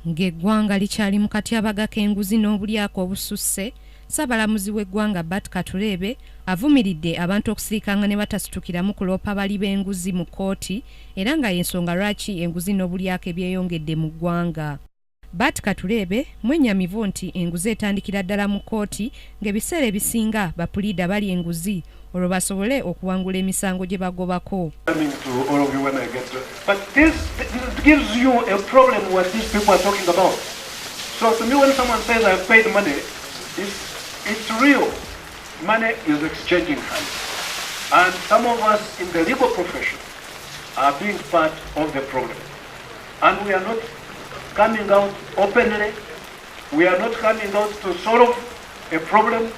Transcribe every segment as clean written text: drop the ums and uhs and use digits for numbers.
Ng'eggwanga likyali mu katyabaga k'enguzi n'obulyako obususse, Ssaabalamuzi w'eggwanga Bart Katurebe avumiridde abantu okusirikanga ne batasitukiramu kuloopa bali b'enguzi mu kkooti era nga y'ensonga lwaki enguzi n'obulyako ebyeyongedde mu ggwanga. Bart Katurebe mwennyamivu nti enguzi etandikira ddala mu kkooti ng'ebiseera ebisinga bapuliida bali enguzi olwo basobole okuwangula emisango gye bagobako. But this gives you a problem what these people are talking about. So to me, when someone says I've paid money, it's real. Money is exchanging hands. And some of us in the legal profession are being part of the problem. And we are not coming out openly. We are not coming out to solve a problem.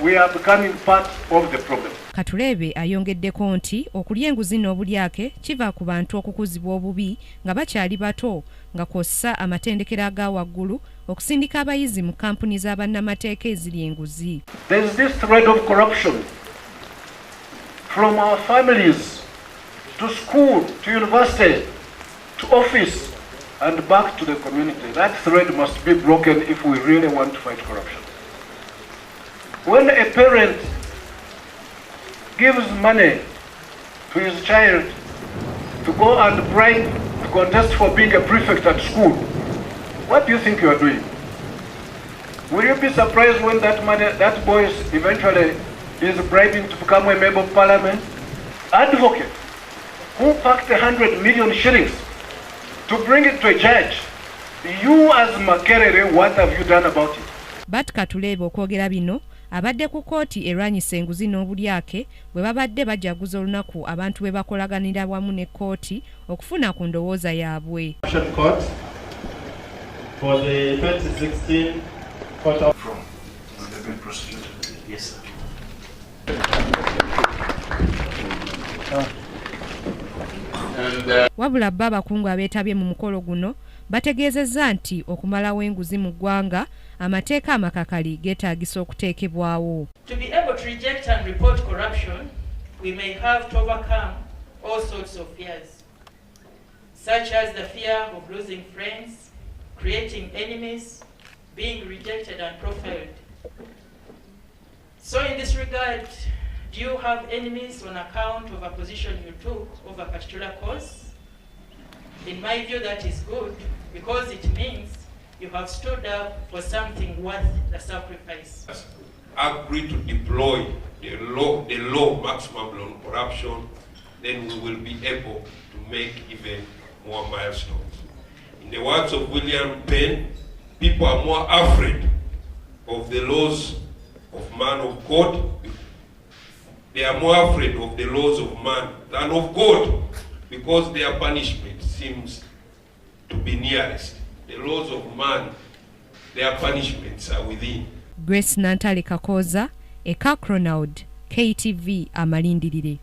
We are becoming part of the problem. Katurebe ayongeddeko nti okulya enguzi n'obulyake kiva ku bantu okukuzibwa obubi nga bakyali bato nga kw'ossa amatendekero aga waggulu okusindika abayizi mu kampuni z'abannamateeka eziri enguzi. There is this thread of corruption from our families to school, to university, to office and back to the community. That thread must be broken if we really want to fight corruption. When a parent gives money to his child to go and bribe to contest for being a prefect at school, what do you think you are doing? Will you be surprised when that money, that boy eventually is bribing to become a member of parliament? Advocate who packed 100 million shillings to bring it to a judge. You as Makerere, what have you done about it? Bart Katurebe okwogera bino abadde ku kkooti erwanyisa enguzi n'obulyake bwe babadde bajaguza olunaku abantu bwe bakolaganira wamu ne kkooti okufuna ku ndowooza yaabwe. For the 2016 quarter From the bill prosecutor. yes, sir. Wabula bba abakungu abeetabye mu mukolo guno bategeezezza nti okumalawo enguzi mu ggwanga amateeka amakakali geetaagisa okuteekebwawo. To be able to reject and report corruption, we may have to overcome all sorts of fears, such as the fear of losing friends, creating enemies, being rejected and profiled. So in this regard, do you have enemies on account of a position you took over a particular cause? In my view, that is good, because it means you have stood up for something worth the sacrifice. Agree to deploy the law maximum on corruption, then we will be able to make even more milestones. In the words of William Penn, people are more afraid of the laws of man of God. They are more afraid of the laws of man than of God, because their punishment seems to be nearest. The laws of man, their punishments are within. Grace Nantale Kakoza, Eka Cronald, KTV Amalindirire.